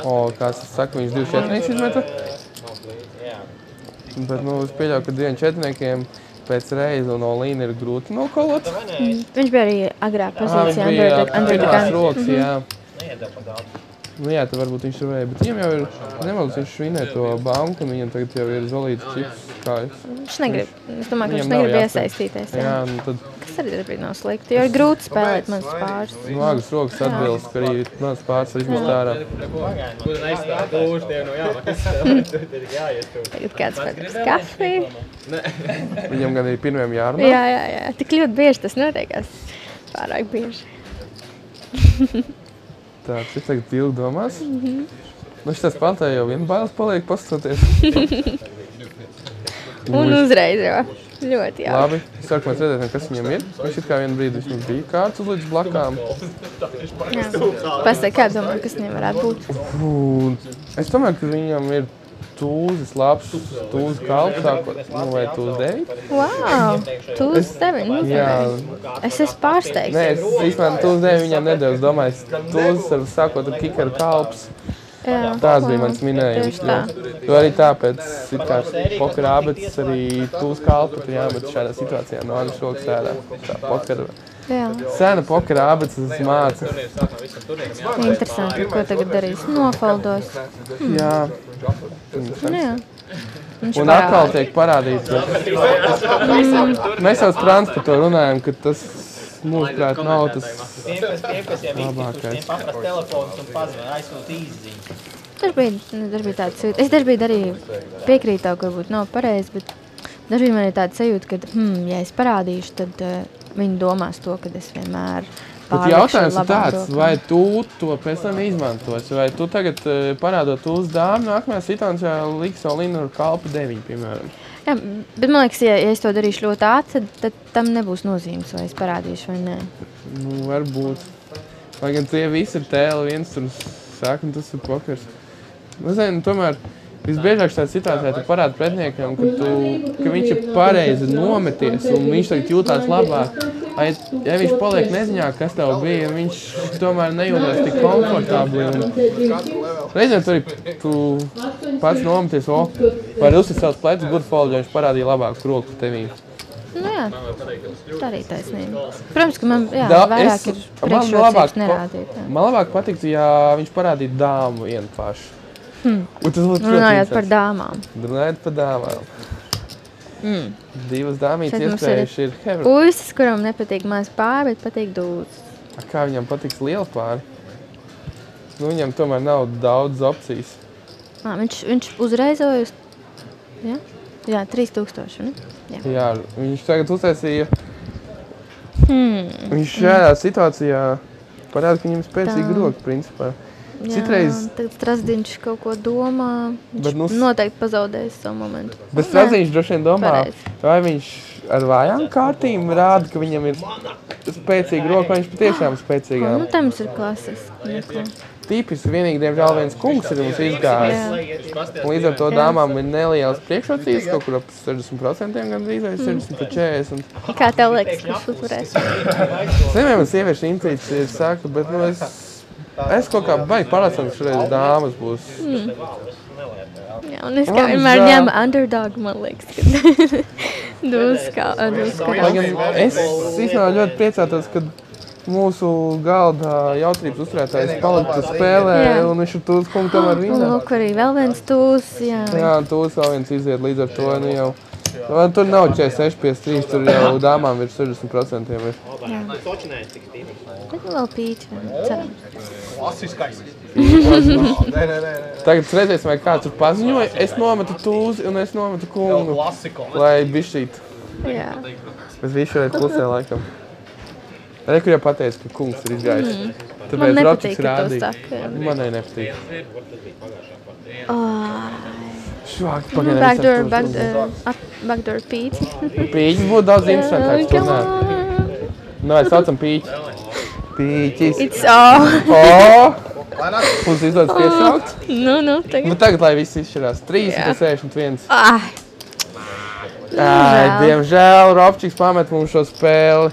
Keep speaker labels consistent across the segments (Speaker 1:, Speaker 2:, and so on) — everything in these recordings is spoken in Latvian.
Speaker 1: O, kāds saka, viņš 2 četrnieks izmeta? Bet, nu, es pieļauju, ka 2 četrniekiem pēc reizi un Olīna ir grūti nokolot.
Speaker 2: Viņš bija arī agrāk pozīcijā,
Speaker 1: under the gun. Rokas, jā. Nu jā, tad varbūt viņš varēja, bet viņam jau ir, nemaldos, viņš vinē to banku, un viņam tagad jau ir zolītas čips kājas.
Speaker 2: Viņš negrib, es domāju, ka viņš negrib iesaistīties.
Speaker 1: Jā, nu tad...
Speaker 2: Kas arī darbīgi nav slikti, jo ir grūti spēlēt mans pāris.
Speaker 1: Nu, Agas rokas atbilst, ka arī mans pāris var izmest ārā.
Speaker 2: Tagad kāds pēc kafiju.
Speaker 1: Viņam gan arī pirmiem jārunā.
Speaker 2: Jā, tik ļoti bieži tas notiekās. Pārāk bieži.
Speaker 1: Tā, cik tagad ilgi domās? Nu, šitās paltā jau vien bailes paliek paskatoties.
Speaker 2: Un uzreiz jau. Ļoti jā.
Speaker 1: Labi, sākumā redzēsim, kas viņam ir. Viņš ir kā vienu brīdi vismaz bija kārts uzlīdz blakām.
Speaker 2: Jā. Pasaka, kā domā, kas viņam varētu būt?
Speaker 1: Es domāju, ka viņam ir tūzes labs, tūzes kalps, sākot, nu vai tūzes 9.
Speaker 2: Wow, tūzes 9.
Speaker 1: Jā.
Speaker 2: Es esmu pārsteigts.
Speaker 1: Nē, es īstenībā tūzes 9 viņam nedevu. Domāju, tūzes ar sākot ar kikaru kalps.
Speaker 2: Jā,
Speaker 1: Tāds bija mans minējums. Jo arī tāpēc ir kā pokera ābetis arī tūs kalpa, tur jāmet šādā situācijā no Agas rokas ārā. Tā pokera. Sena pokera ābetis es mācu.
Speaker 2: Interesanti, ko tagad darīs. Nofaldos.
Speaker 1: Jā.
Speaker 2: Jā.
Speaker 1: Un atkal tiek parādīts. Mēs jau Sprāns par to runājam, ka tas mūsuprāt nav tas labākais.
Speaker 2: Tas bija tāds sajūta. Es dažbrīd arī piekrītu tev, ka varbūt nav pareizi, bet dažbrīd man ir tāda sajūta, ka, ja es parādīšu, tad viņi domās to, ka es vienmēr
Speaker 1: bet jautājums ir tāds, vai tu to pēc tam izmantosi, vai tu tagad parādot uz dāmu, nākamajā situācijā liks Olīnu ar kalpu 9, piemēram?
Speaker 2: Jā, bet man liekas, ja es to darīšu ļoti ātri, tad tam nebūs nozīmes, vai es parādīšu vai nē.
Speaker 1: Nu, varbūt. Lai gan tie visi ir tēli, viens tur sāk, un tas ir pokers. Nu, zinu, tomēr visbiežāk šajā situācijā tu parādi pretiniekam, ka viņš ir pareizi nometies, un viņš tagad jūtās labāk. Ja viņš paliek neziņā, kas tev bija, viņš tomēr nejūtās tik komfortabli. Reizēm tu pats nometies, var uzsist savus plecus, good fold, jo viņš parādīja labāku roku tevī.
Speaker 2: Nu jā, tā arī taisnība. Protams, ka man vairāk ir priekšrocības nerādīt.
Speaker 1: Man labāk patiktu, ja viņš parādītu dāmu vienu pašu.
Speaker 2: Runājot par dāmām.
Speaker 1: Runājot par dāmām. Divas dāmītes iespējuši ir heavy.
Speaker 2: Puisis, kuram nepatīk maz pāri, bet patīk dūdz.
Speaker 1: Kā viņam patiks liela pāri? Nu, viņam tomēr nav daudz opcijas.
Speaker 2: Viņš uzreizojas, jā, 3000, ne?
Speaker 1: Jā, viņš tagad uztaisīja. Viņš šajā situācijā parāda, ka viņam spēcīga roka, principā. Citreiz...
Speaker 2: Tagad Strasdiņš kaut ko domā, viņš noteikti pazaudēs savu momentu.
Speaker 1: Bet Strasdiņš droši vien domā, vai viņš ar vājām kārtīm rāda, ka viņam ir spēcīga roka, vai viņš patiešām spēcīgām.
Speaker 2: Nu, tam ir klasiski.
Speaker 1: Tipiski vienīgi, diemžēl, viens kungs ir mums izgājis. Līdz ar to dāmām ir nelielas priekšrocības, kaut kur ap 60% gandrīz, vai 60-40.
Speaker 2: Kā tev liekas, kurš uzvarēs?
Speaker 1: Es nevienu man sieviešu intuīcijas saka, bet nu es kaut kā baigi pārliecināts, ka šoreiz dāmas būs.
Speaker 2: Jā, un es kā vienmēr ņemu underdog, man liekas, ka
Speaker 1: Lai gan es īstenībā ļoti priecātos, ka mūsu galda jautrības uzturētājs paliktu spēlē, un viņš ar tūs kungu tomēr vinā.
Speaker 2: Un lūk, arī vēl viens tūs, jā.
Speaker 1: Jā, tūs vēl viens iziet līdz ar to, nu jau. Tur nav 46-53, tur jau dāmām ir 60% ir.
Speaker 2: Jā. Bet vēl pīķi, cerams.
Speaker 3: Klasiskais.
Speaker 1: Tagad redzēsim, vai kāds tur paziņoja. Es nometu tūzi un es nometu kungu, lai bišķīt.
Speaker 2: Jā.
Speaker 1: Es biju šoreiz klusē laikam. Rekur jau pateica, ka kungs ir izgājis.
Speaker 2: Man nepatīk, ka to saka.
Speaker 1: Manai nepatīk. Švāk,
Speaker 2: Backdoor pīķi.
Speaker 1: Pīķis būtu daudz interesantāks, to nē. Nu, vai saucam pīķi. Pīķis.
Speaker 2: It's all.
Speaker 1: Mums izdodas piesaukt.
Speaker 2: Nu, tagad.
Speaker 1: Bet tagad, lai viss izšķirās. 361.
Speaker 2: Diemžēl.
Speaker 1: Diemžēl, Robčiks pamet mums šo spēli.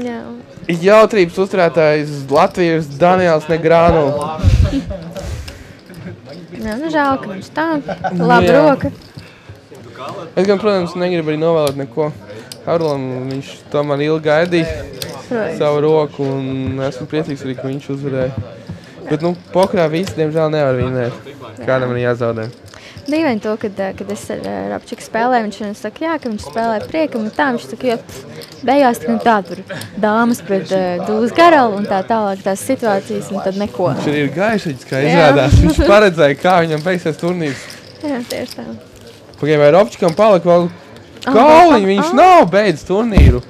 Speaker 2: Jā.
Speaker 1: Jautrības uzturētājs Latvijas Daniels Negrānu.
Speaker 2: Jā, nu žēl, ka viņš tā. Laba roka.
Speaker 1: Es gan, protams, negribu arī novēlēt neko Harolam. Viņš tomēr ilgi gaidīja savu roku un esmu priecīgs arī, ka viņš uzvarēja. Bet, nu, pokrā visi, diemžēl, nevar vinēt. Kādam ir jāzaudē.
Speaker 2: Dīvaini to, kad es ar Rapčiku spēlēju, viņš saka, jā, ka viņš spēlē priekam un tā, viņš saka, jo beigās tā tur dāmas pret dūles karalu un tā tālāk tās situācijas un tad neko.
Speaker 1: Viņš arī ir gaišaģis, kā izrādās. Viņš paredzēja, kā viņam beigsies turnīrs.
Speaker 2: Jā, tieši tā.
Speaker 1: Pagaidām, vai Rapčikam palika vēl kauliņi, viņš nav beidz turnīru.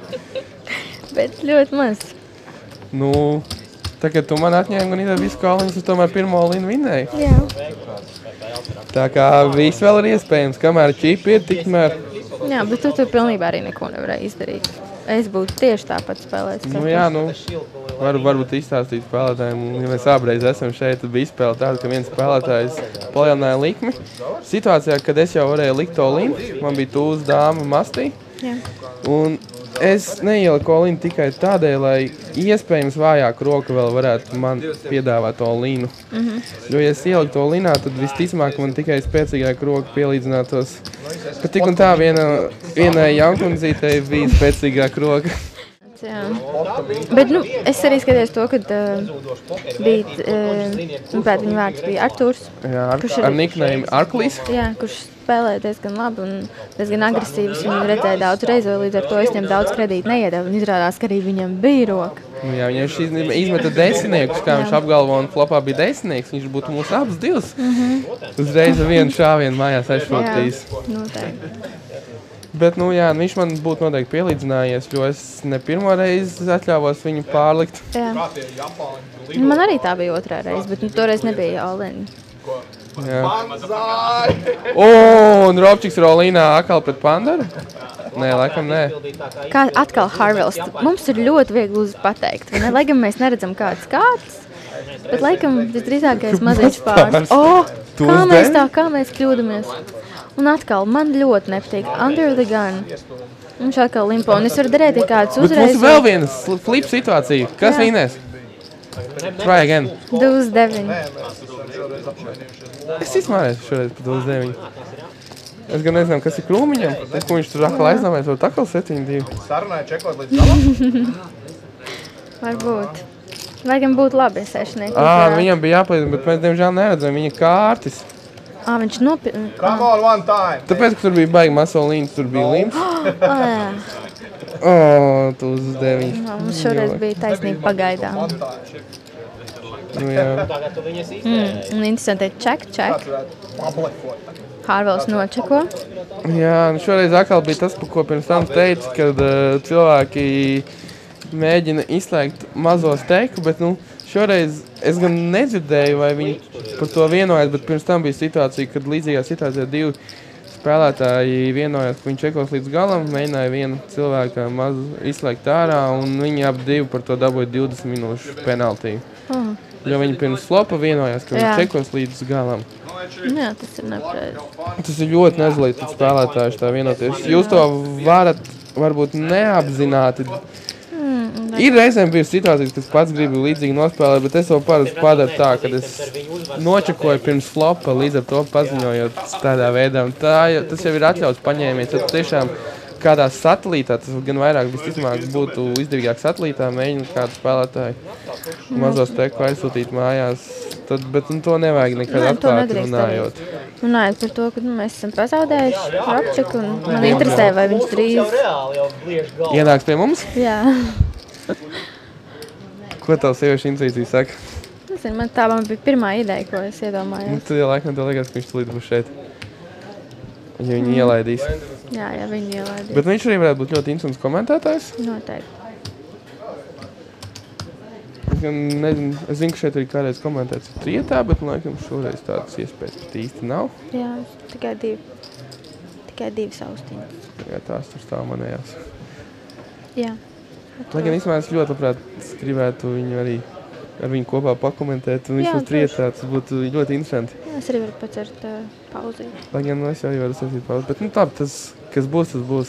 Speaker 2: Bet ļoti maz.
Speaker 1: Nu, tā, kad tu man atņēmi gan ideja visu kauliņus, es tomēr pirmo linu vinēju.
Speaker 2: Jā.
Speaker 1: Tā kā viss vēl ir iespējams, kamēr čipi ir, tikmēr.
Speaker 2: Jā, bet tu pilnībā arī neko nevarēji izdarīt. Es būtu tieši tāpat spēlējis.
Speaker 1: Nu jā, nu, varbūt izstāstīt spēlētājiem. Ja mēs abreiz esam šeit, tad bija spēle tāda, ka viens spēlētājs palielināja likmi. Situācijā, kad es jau varēju likt to linu, man bija tūs dāma mastī.
Speaker 2: Jā.
Speaker 1: Un es neieliku linu tikai tādēļ, lai iespējams vājāk roka vēl varētu man piedāvāt to linu. Jo, ja es ieliku to linā, tad visticamāk man tikai spēcīgāk roka pielīdzinātos. Bet tik un tā vienai jaunkundzītei bija spēcīgāk roka.
Speaker 2: Jā. Bet, nu, es arī skatījos to, kad bija, viņa vārds bija Arturs.
Speaker 1: Jā, ar niknējumu Arklīs.
Speaker 2: Jā, kurš spēlēja diezgan labi un diezgan agresīvs. Viņu redzēja daudz reizi, līdz ar to es viņam daudz kredītu neiedevu. Un izrādās, ka arī viņam bija roka.
Speaker 1: Nu, jā, viņš izmeta desmitniekus, kā viņš apgalvo, un flopā bija desmitnieks. Viņš būtu mūsu abus divus. Uzreiz ar vienu šāvienu mājās aizšotījis.
Speaker 2: Jā, noteikti.
Speaker 1: Bet, nu jā, viņš man būtu noteikti pielīdzinājies, jo es ne pirmo reizi atļāvos viņu pārlikt.
Speaker 2: Jā. Man arī tā bija otrā reize, bet toreiz nebija all-in.
Speaker 1: Jā. Un Robčiks Rolīnā atkal pret Pandaru? Nē, laikam nē.
Speaker 2: Kā atkal Harvels, mums ir ļoti viegli pateikt, vai ne? Lai gan mēs neredzam kāds, bet laikam visdrīzākais mazais pārs. Kā mēs kļūdamies? Un atkal, man ļoti nepatīk Under the Gun. Viņš atkal limpo, un es varu darēt, ja kāds uzreiz...
Speaker 1: Bet mums vēl viena flip situācija. Kas vinēs? Try again.
Speaker 2: 29.
Speaker 1: Es izmārēju šoreiz par 29. Es gan nezinu, kas ir krūmiņam. Es, ko viņš tur atkal aizdomājas, var atkal 7-2.
Speaker 3: Sarunāja čekot līdz galam?
Speaker 2: Varbūt. Lai gan būtu labi sešnieki.
Speaker 1: Viņam bija jāpalīdz, bet mēs diemžēl neredzam viņa kārtis.
Speaker 2: Viņš nopietni.
Speaker 3: Come on, one time!
Speaker 1: Tāpēc, ka tur bija baigi maso līnijas, tur bija līns. Tu uz 9.
Speaker 2: Mums šoreiz bija taisnība pagaidām.
Speaker 1: Nu jā.
Speaker 2: Un interesanti, check. Harvels nočeko.
Speaker 1: Jā, nu šoreiz atkal bija tas, par ko pirms tam teicu, kad cilvēki mēģina izslēgt mazo steiku, bet, nu, šoreiz es gan nedzirdēju, vai viņi par to vienojas, bet pirms tam bija situācija, kad līdzīgā situācijā divi spēlētāji vienojās, ka viņi čekos līdz galam, mēģināja vienu cilvēku mazu izslēgt ārā, un viņi ap divi par to dabūja 20 minūšu penaltiju. Jo viņi pirms slopa vienojās, ka viņi čekos līdz galam.
Speaker 2: Jā, tas ir nepareizi.
Speaker 1: Tas ir ļoti nezlīti spēlētāji tā vienoties. Jūs to varat varbūt neapzināti. Ir reizēm bijusi situācijas, kas pats gribu līdzīgi nospēlēt, bet es to parasti padaru tā, kad es nočekoju pirms flopa, līdz ar to paziņojot tādā veidā. Un tas jau ir atļauts paņēmies. Tad tiešām kādā satelītā, tas gan vairāk visticamāk būtu izdevīgāk satelītā, mēģināt kādu spēlētāju mazo steku aizsūtīt mājās. Bet to nevajag nekad atklāt runājot.
Speaker 2: Runājot par to, ka mēs esam pazaudējuši Rapčiku, un man interesē, vai viņš drīz
Speaker 1: ienāks pie mums?
Speaker 2: Jā.
Speaker 1: Ko tavu sieviešu intuīcija saka?
Speaker 2: Nezinu, man bija pirmā ideja, ko es iedomājos.
Speaker 1: Tad jau laikam tev liekas, ka viņš tulīt būs šeit. Ja viņu ielaidīs.
Speaker 2: Jā, viņu ielaidīs.
Speaker 1: Bet viņš arī varētu būt ļoti interesants komentētājs.
Speaker 2: Noteikti.
Speaker 1: Es gan nezinu, es zinu, ka šeit arī kādreiz komentēts ir trietā, bet laikam šoreiz tādas iespējas pat īsti nav.
Speaker 2: Jā, tikai divi saustiņas.
Speaker 1: Jā, tās tur stāv manējās.
Speaker 2: Jā.
Speaker 1: Lai gan īstenībā es ļoti labprāt gribētu viņu arī ar viņu kopā pakomentēt, un viņš uz trietā, tas būtu ļoti interesanti.
Speaker 2: Jā, es arī varu pacert pauzi.
Speaker 1: Lai gan es jau varu sasīt pauzi, bet nu labi, tas, kas būs, tas būs.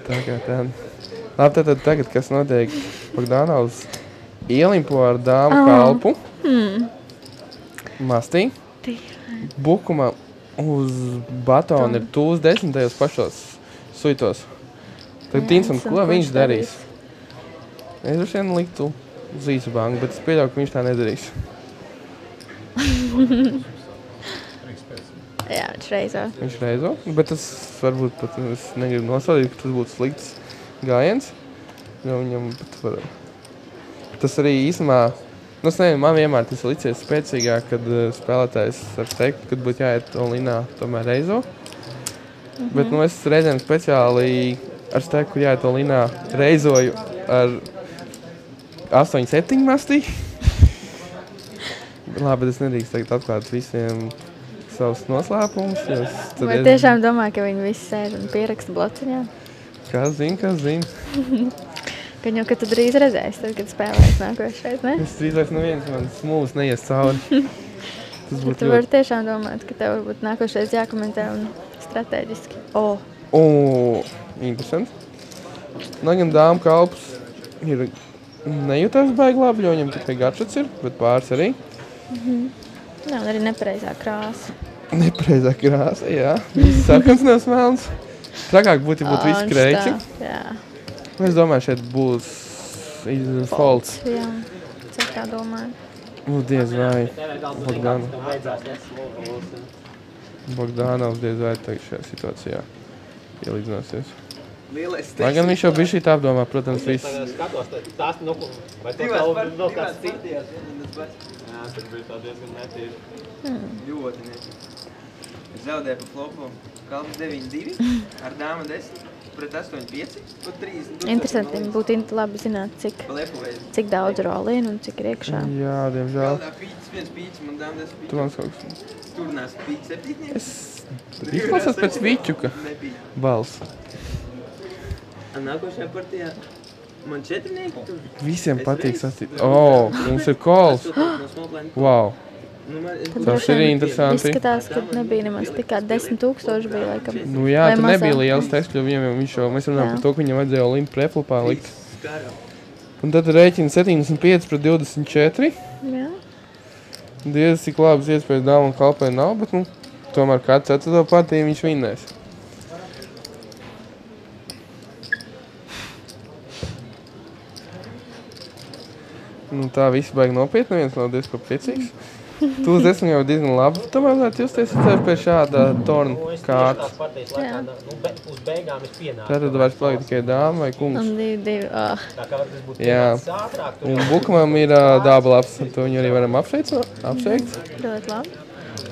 Speaker 1: Tā kā tā. Labi, tad tagad, kas notiek Bogdanovs ielimpo ar dāmu kalpu. Mastī. Bukuma uz batona ir tūs 10 pašos suitos. Tad Tinsons, ko viņš darīs? Es droši vien liktu uz īsu banku, bet es pieļauju, ka viņš tā nedarīs.
Speaker 2: Jā, viņš reizo.
Speaker 1: Viņš reizo, bet tas varbūt pat es negribu nosodīt, ka tas būtu slikts gājiens. Jo viņam pat var... Tas arī īstumā, nu es nezinu, man vienmēr tas licies spēcīgāk, kad spēlētājs ar steku, kad būtu jāiet olinā, tomēr reizo. Bet nu es reizēm speciāli ar steku jāiet olinā reizoju ar 8-7 mastī. Labi, bet es nedrīkst tagad atklāt visiem savus noslēpumus.
Speaker 2: Vai tiešām domā, ka viņi visi sēž un pieraksta blociņā?
Speaker 1: Kas zina.
Speaker 2: Gan jau, ka tu drīz redzēsi, tad, kad spēlēs nākošais, ne?
Speaker 1: Es drīz vairs neviens man smūs neies cauri.
Speaker 2: Tu vari tiešām domāt, ka tev varbūt nākošais jākomentē un strateģiski.
Speaker 1: Interesanti. Lai gan dāmu kalps ir nejūtās baigi labi, jo viņam tikai garšats ir, bet pāris arī.
Speaker 2: Jā, un arī nepareizā krāsa.
Speaker 1: Nepareizā krāsa, jā. Viss sarkans nav smelns. Trakāk būtu visi kreiķi.
Speaker 2: Jā.
Speaker 1: Es domāju, šeit būs folds.
Speaker 2: Jā, cik tā domāju.
Speaker 1: Diez vai Bogdanovs diez vai tagad šajā situācijā ielīdzināsies. Lai gan viņš jau bija šī tā apdomā, protams, viss.
Speaker 4: Jā, tur bija tā diezgan netīri. Ļoti netīri. Es zaudēju pa flopu kalps 9-2, ar dāma 10, pret 8-5, pat 30.
Speaker 2: Interesanti, būtu labi zināt, cik daudz rolīnu un cik ir iekšā.
Speaker 1: Jā, diemžēl.
Speaker 4: Viens pīķis, man dāma 10 pīķis.
Speaker 1: Tu man kaut kas.
Speaker 4: Turnās pīķis 7.
Speaker 1: Es izklausās pēc Viķuka balss.
Speaker 4: Nākošajā partijā man 4 tur.
Speaker 1: Visiem patīk sastīt. Mums ir kols. Wow. Tas ir interesanti.
Speaker 2: Izskatās, ka nebija nemaz tikai 10,000 bija laikam.
Speaker 1: Nu jā, tur nebija liels teksts, jo mēs runājam par to, ka viņam vajadzēja Olimpu preflopā likt. Un tad rēķina 75 pret 24.
Speaker 2: Jā.
Speaker 1: Diez, cik labas iespējas dāmu un kalpai nav, bet tomēr kāds ceturto partiju viņš vinnēs. Tā visi baigi nopietni, neviens nav diezko priecīgs. Tu uz 10 jau diezgan labi, tomēr varētu justies pie šāda torna kārtas. Tātad vairs paliek tikai dāma vai kungs.
Speaker 2: Un divi.
Speaker 1: Jā. Un Bukamam ir dāba labs, ar to viņu arī varam apsveikt.
Speaker 2: Ļoti labi.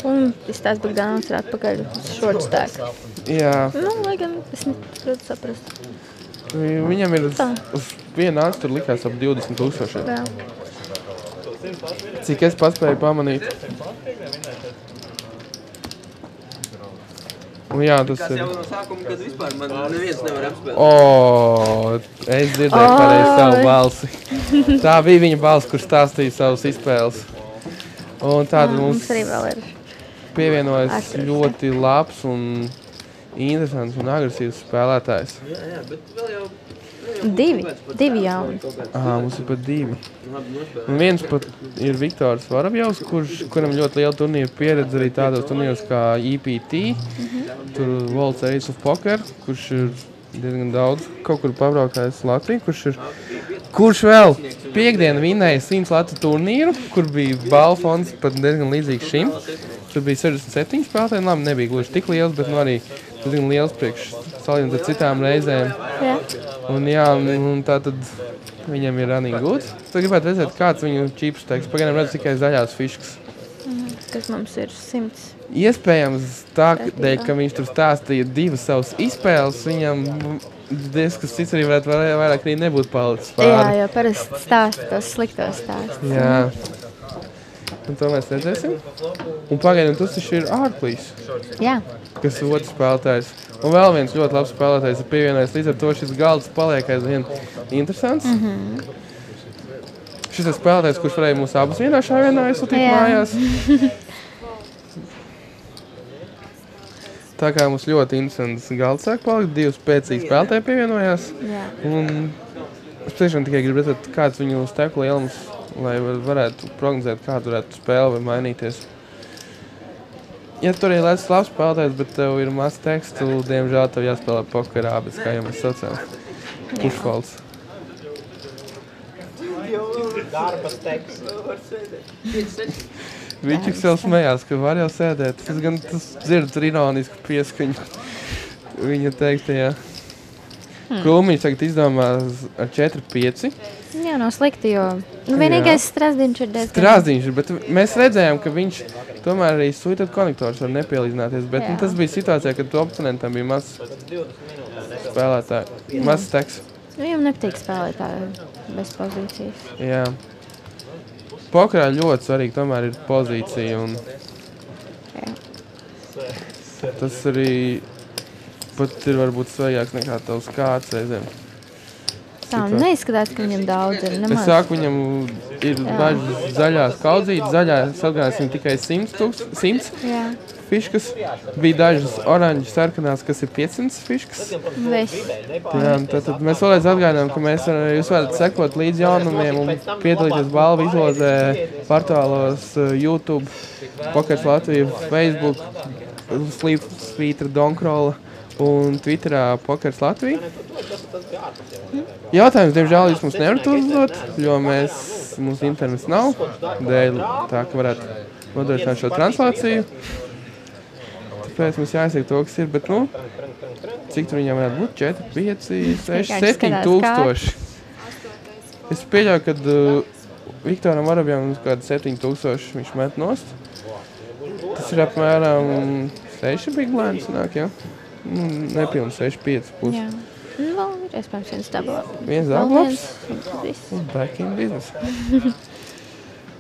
Speaker 2: Un izstās Bogdanovs ir atpakaļ uz short stack.
Speaker 1: Jā.
Speaker 2: Lai gan es neprotu saprast.
Speaker 1: Viņam ir uz vienu nāks, tur likās ap 20,000.
Speaker 2: Jā.
Speaker 1: Cik es paspēju pamanīt. Un jā, tas ir...
Speaker 4: Tas jau no sākuma, kad vispār man neviens nevar apspēlēt.
Speaker 1: Es dzirdēju pareizi savu balsi. Tā bija viņa balss, kur stāstīja savus izspēles. Un tātad mums
Speaker 2: arī vēl ir
Speaker 1: pievienojas ļoti labs un interesants un agresīvs spēlētājs.
Speaker 4: Jā, bet vēl jau...
Speaker 2: Divi jauni.
Speaker 1: Mums ir pat 2. Un viens pat ir Viktors Varavjovs, kuram ļoti liela turnīra pieredze arī tādos turnīros kā EPT, tur World Series of Poker, kurš ir diezgan daudz kaut kur pabraukājis Latviju, kurš vēl piekdienu vinnēja 100 Latu turnīru, kur bija balvu fonds pat diezgan līdzīgs šim. Tur bija 67 spēlētāji, labi, nebija gluži tik liels, bet arī diezgan liels priekš salīdzinot ar citām reizēm.
Speaker 2: Jā.
Speaker 1: Un jā, un tā tad viņam ir running good. Tu gribētu redzēt, kāds viņu čips teiks. Pagaidām redz tikai zaļās fiškas.
Speaker 2: Kas mums ir 100.
Speaker 1: Iespējams tā, ka viņš tur stāstīja 2 savas izspēles, viņam kas cits arī varētu vairāk arī nebūt palicis pāri.
Speaker 2: Jā, jo parasti stāsta tos sliktos stāstus.
Speaker 1: Jā. Un to mēs redzēsim. Un pagaidām tas taču ir ārklīs.
Speaker 2: Jā.
Speaker 1: Kas ir otrs spēlētājs. Un vēl viens ļoti labs spēlētājs ir pievienojis, līdz ar to šis galds paliek aizvien interesants. Šis ir spēlētājs, kurš varēja mūs abus vienā aizsūtīt mājās. Tā kā mums ļoti interesants galds sāk palikt, 2 spēcīgi spēlētāji pievienojās.
Speaker 2: Jā.
Speaker 1: Un es tiešām tikai gribu redzēt, kāds viņu steku lielums, lai varētu prognozēt, kādu varētu spēle vai mainīties. Ja tu arī lēc labs spēlētājs, bet tev ir maz tekstu, diemžēl tev jāspēlē pokerā, bet kā jau mēs saucām, pušfolds.
Speaker 4: Darbas teksts.
Speaker 1: Viņš sev smējās, ka var jau sēdēt. Es gan dzirdu tur ironisku pieskaņu viņa teiktajā. Krūmiņš tagad izdomā ar 4-5.
Speaker 2: Jā, nav slikti, jo vienīgais Strasdiņš ir diezgan...
Speaker 1: Strasdiņš ir, bet mēs redzējām, ka viņš tomēr arī suitot konektors var nepielīdzināties, bet tas bija situācijā, kad oponentam bija maz spēlētāji, maz steks.
Speaker 2: Viņam nepatīk spēlētāji bez pozīcijas.
Speaker 1: Jā. Pokerā ļoti svarīgi tomēr ir pozīcija un tas arī pat ir varbūt svarīgāks nekā tavs kārts reizēm.
Speaker 2: Tā, neizskatās, ka viņam daudz ir.
Speaker 1: Es saku, viņam ir dažas zaļās kaudzītes, zaļās atgādāsim tikai 100 fiškas. Bija dažas oranžas sarkanās, kas ir 500 fiškas. Jā, tad mēs vēlreiz atgādinām, ka jūs varat sekot līdz jaunumiem un piedalīties balvu izlozē portālos YouTube, Pokers Latvija, Facebook, Sleepspeeder, Donkrola un Twitterā Pokers Latvija. Jautājums, diemžēl, jūs mums nevarat uzdot, jo mums internets nav, dēļ tā, ka varētu nodrošināt šo translāciju. Tāpēc mums jāizsaka to, kas ir, bet, cik tur viņam varētu būt? 4, 5, 6, 7 tūkstoši. Es pieļauju, kad Viktoram Varabjam uz kādu 7 tūkstoši viņš met nost. Tas ir apmēram 6 big blind sanāk, jā? Nepilni 6, 5 pusi.
Speaker 2: Jā. Vēl ir iespējams viens dabulabs.
Speaker 1: Viens dabulabs? Back in business.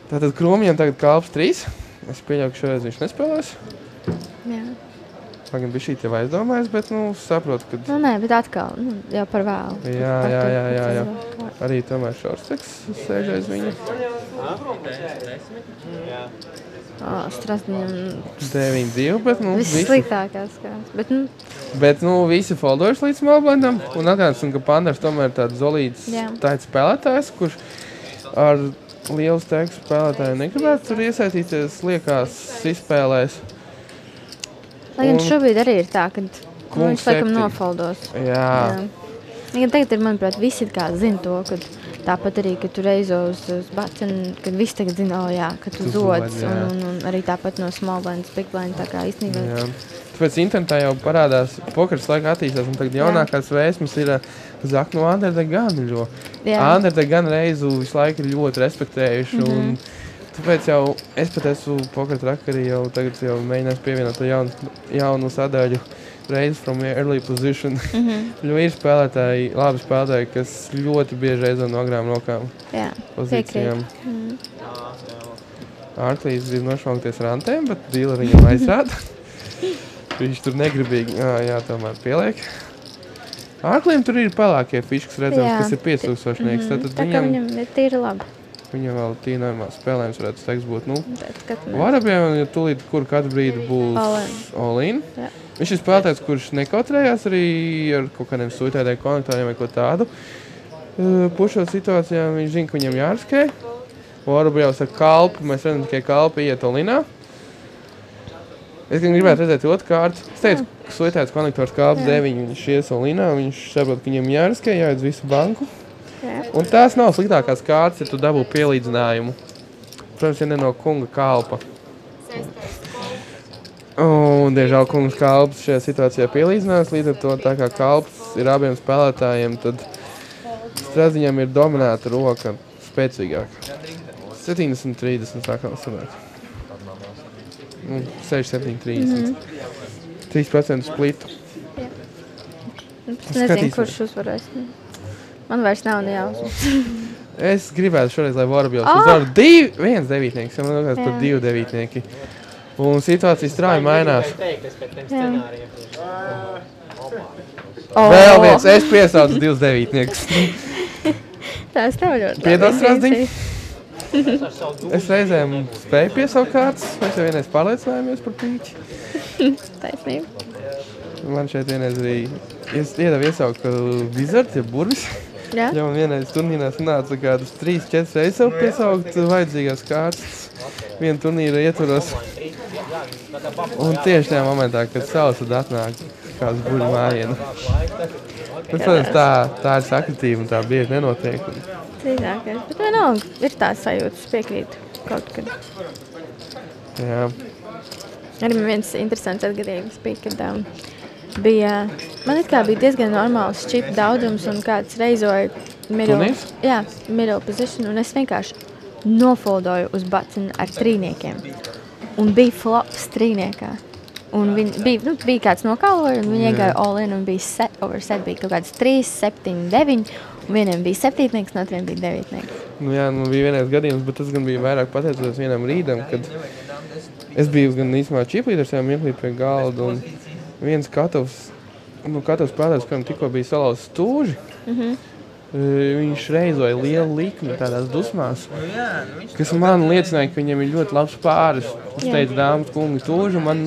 Speaker 1: Tātad Krūmiņam tagad kalps 3. Es pieļauju, ka šoreiz viņš nespēlēs.
Speaker 2: Jā.
Speaker 1: Pagam bija šī tev aizdomājas, bet, saprotu, ka...
Speaker 2: Nē, bet atkal, jau par vēlu.
Speaker 1: Jā. Arī tomēr šorsteks sēž aiz viņa.
Speaker 2: Strasdiņam...
Speaker 1: 9-2, bet,
Speaker 2: viss sliktākās kāds,
Speaker 1: bet, visi foldojuši līdz smallblindam. Un atgādāsim, ka Pandars tomēr ir tāds zolīts tāds spēlētājs, kurš ar lielu steku spēlētāju negribētu tur iesaistīties liekās izspēlēs.
Speaker 2: Lai gan šobrīd arī ir tā, kad viņš laikam nofoldos.
Speaker 1: Jā.
Speaker 2: Tagad ir, manuprāt, visi kā zina to, kad tāpat arī, kad tu reizo uz bacenu, kad visi tagad zina, ka tu dodas, un arī tāpat no small blinds, big blind, tā kā īstenībā.
Speaker 1: Jā. Tāpēc internetā jau parādās, pokers laika attīstās, un tagad jaunākās vēsmas ir Zak no Under the Gun, jo Under the Gun reizu visu laiku ir ļoti respektējuši, un tāpēc jau es pat esmu poker trakarī jau tagad jau mēģinās pievienot jaunu sadaļu Raise from early position. Jo ir spēlētāji, labi spēlētāji, kas ļoti bieži reizo no agrām rokām pozīcijām. Ārklīs grib nošvankties ar antēm, bet dealer viņam aizrāda. Viņš tur negribīgi, tomēr pieliek. Ārkliem tur ir pelākie fiškas redzams, kas ir 5000-nieks.
Speaker 2: Tā kā viņam ir tīri labi.
Speaker 1: Viņam vēl tīri normāls spēlējums varētu steiks būt. Varabjām, ja tūlīt, kur katru brīdi būs all-in. Viņš ir spēlētājs, kurš nekautrējās arī ar kaut kādiem suitēdiem konektoriem vai ko tādu. Pušot situācijā viņš zina, ka viņam jāriskē. Varabjās ar kalpu, mēs redzam tikai kalpi iet all-inā. Es gribētu redzēt otru kārtu. Es teicu, ka suitēds konektors kalps 9, viņš ies all-inā, viņš saprot, ka viņam jāriskē, jāiet visu banku. Un tās nav sliktākās kārtas, ja tu dabū pielīdzinājumu. Protams, ja ne no kunga kalpa. Un, diemžēl, kungs kalps šajā situācijā pielīdzinās, līdz ar to, tā kā kalps ir abiem spēlētājiem, tad Strasdiņam ir dominēta roka spēcīgāka. 70-30 sākām sanāk. 6-7-30. 3% splitu.
Speaker 2: Es nezinu, kurš uzvarēs. Man vairs nav nejausmas.
Speaker 1: Es gribētu šoreiz, lai Varabjos uzvaru 1 devītnieks, ja man liekas par 2 devītnieki. Un situācija strauji mainās. Vēl viens, es piesaucu 2 devītniekus.
Speaker 2: Tās tev ļoti.
Speaker 1: Piedod, Strasdiņ. Es reizēm spēju piesaukt kārtas, mēs jau vienreiz pārliecinājāmies par pīķi.
Speaker 2: Taisnība.
Speaker 1: Man šeit vienreiz arī iedevu iesaukt Wizard, ja burvis.
Speaker 2: Jā?
Speaker 1: Ja man vienreiz turnīrā sanāca kādas 3-4 reizes jau piesaukt vajadzīgās kārtas. Vienu turnīru ietvaros. Un tieši tajā momentā, kad saules tad atnāk kāds buļu mājienu. Bet, protams, tā ir sakritība un tā bieži nenotiek.
Speaker 2: Tīzākais. Bet vienalga, ir tā sajūtas piekrīt kaut kad.
Speaker 1: Jā.
Speaker 2: Arī man viens interesants atgadījums bija, kad man it kā bija diezgan normāls čipu daudzums un kāds reizoja middle position, un es vienkārši nofoldoju uz button ar trīniekiem. Un bija flops trīniekā. Un bija kāds nokaloja, un viņi iegāja all in, un bija over set, bija kaut kāds 3, 7, 9, un vieniem bija 7-nieks, un otriem bija 9-nieks.
Speaker 1: Nu jā, bija vienais gadījums, bet tas gan bija vairāk pateicoties vienam rīdam, kad es biju gan īstumā čiplīders, jau mirklīt pie galda, un viens katavs spēlētājs, kuram tikko bija salauzts stūži, viņš reizoja lielu likmi tādās dusmās, kas man liecināja, ka viņam ir ļoti labs pāris. Es teicu, dāmas kungi stūži, un man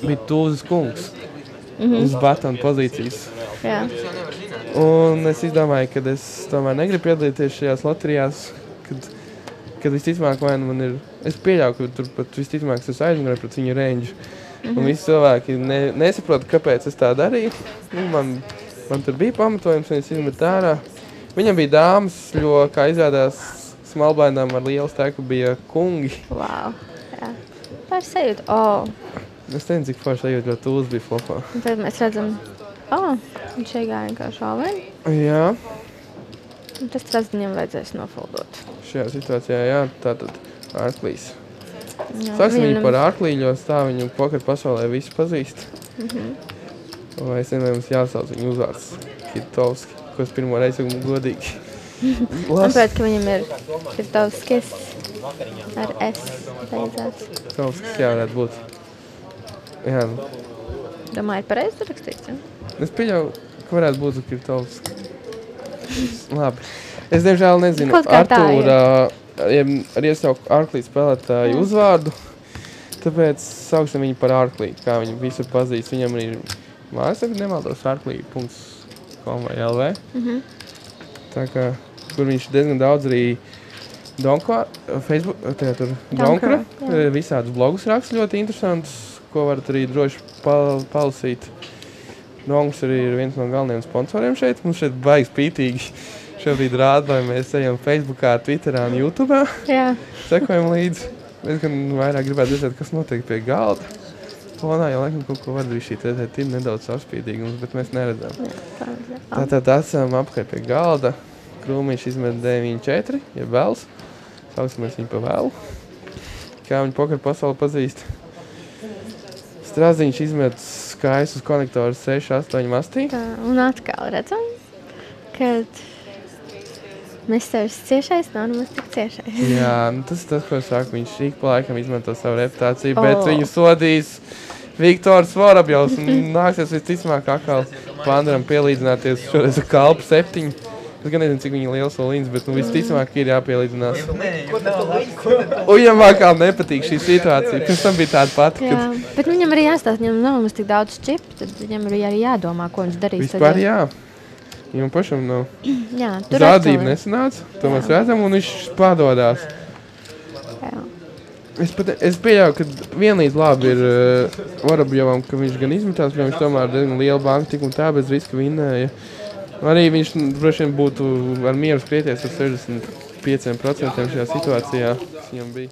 Speaker 1: bija tūzes kungs uz batona pozīcijas.
Speaker 2: Jā.
Speaker 1: Un es izdomāju, ka es tomēr negribu piedalīties šajās loterijās, kad visticamāk man ir, es pieļauju, ka tur pat visticamāk es aizmugurē pret viņu range. Un visi cilvēki nesaprot, kāpēc es tā darīju. Man tur bija pamatojums, un es izmetu ārā. Viņam bija dāmas, jo, kā izrādās, smalbainām ar lielu steku bija kungi.
Speaker 2: Wow, jā. Tā ir sajūta.
Speaker 1: Es nezinu, cik forši sajūta, jo tūs bija flopā.
Speaker 2: Un tad mēs redzam, viņš iegāja vienkārši all-in.
Speaker 1: Jā.
Speaker 2: Un tas viņam vajadzēs nofoldot.
Speaker 1: Šajā situācijā, jā, tātad ārklīs. Sāksim viņu par ārklīļu, jo tā viņu poker pasaulē visi pazīst. Vai es vienmēr mums jāsauc viņu uzvārds Kirtovski, ko es pirmo reizi godīgi
Speaker 2: Man pēc, ka viņam ir Kirtovskis ar S beidzās.
Speaker 1: Kirtovskis jāvarētu būt. Jā.
Speaker 2: Domāju, ir pareizi rakstīts, ja?
Speaker 1: Es pieļauju, ka varētu būt Kirtovski. Labi. Es diemžēl nezinu Artūra ar iesauku ārklī spēlētāju uzvārdu, tāpēc sauksim viņu par ārklī, kā viņu visur pazīst. Viņam arī ir mājaslapa, nemaldos, ārklī.com vai LV. Tā kā, kur viņš diezgan daudz arī Facebook, tur Donkra, visādus blogus raksta ļoti interesantus, ko varat arī droši palasīt. Donkrs arī ir viens no galvenajiem sponsoriem šeit. Mums šeit baigs pītīgi. Šobrīd rāda, lai mēs ejam Facebookā, Twitterā un YouTubā.
Speaker 2: Jā.
Speaker 1: Sekojam līdzi. Es gan vairāk gribētu redzēt, kas notiek pie galda. Fonā jau laikam kaut ko var darīt šī redzēt, ir nedaudz savspīdīgums, bet mēs neredzam. Tātad esam apkārt pie galda. Krūmiņš izmet 9-4, ja vēls. Sauksimies viņu pa vēlu. Kā viņu poker pasauli pazīst. Straziņš izmet skaistus konektorus 6-8 mastī.
Speaker 2: Un atkal redzam, kad Misters ciešais nav nemaz tik ciešais.
Speaker 1: Jā, tas ir tas, ko es saku. Viņš ik pa laikam izmanto savu reputāciju, bet viņu sodīs Viktors Vorobjovs. Nāksies visticamāk atkal Pandaram pielīdzināties šoreiz ar kalpu 7. Es gan nezinu, cik viņa liels solīns, bet visticamāk ir jāpielīdzinās. Un viņam atkal nepatīk šī situācija, pirms tam bija tāda pati.
Speaker 2: Jā, bet viņam arī jāstāst, viņam nav mums tik daudz čipu, tad viņam arī jādomā, ko viņš darīs.
Speaker 1: Vispār jā. Viņam pašam nav.
Speaker 2: Jā,
Speaker 1: Zādība nesanāca, to mēs redzam, un viņš padodās.
Speaker 2: Jā.
Speaker 1: Es pieļauju, ka vienlīdz labi ir Vorobjovam, ka viņš gan izmetās, bet viņš tomēr diezgan liela banka tik un tā bez riska vinnēja. Arī viņš droši vien būtu ar mieru skrieties ar 65% šajā situācijā, kas viņam bija.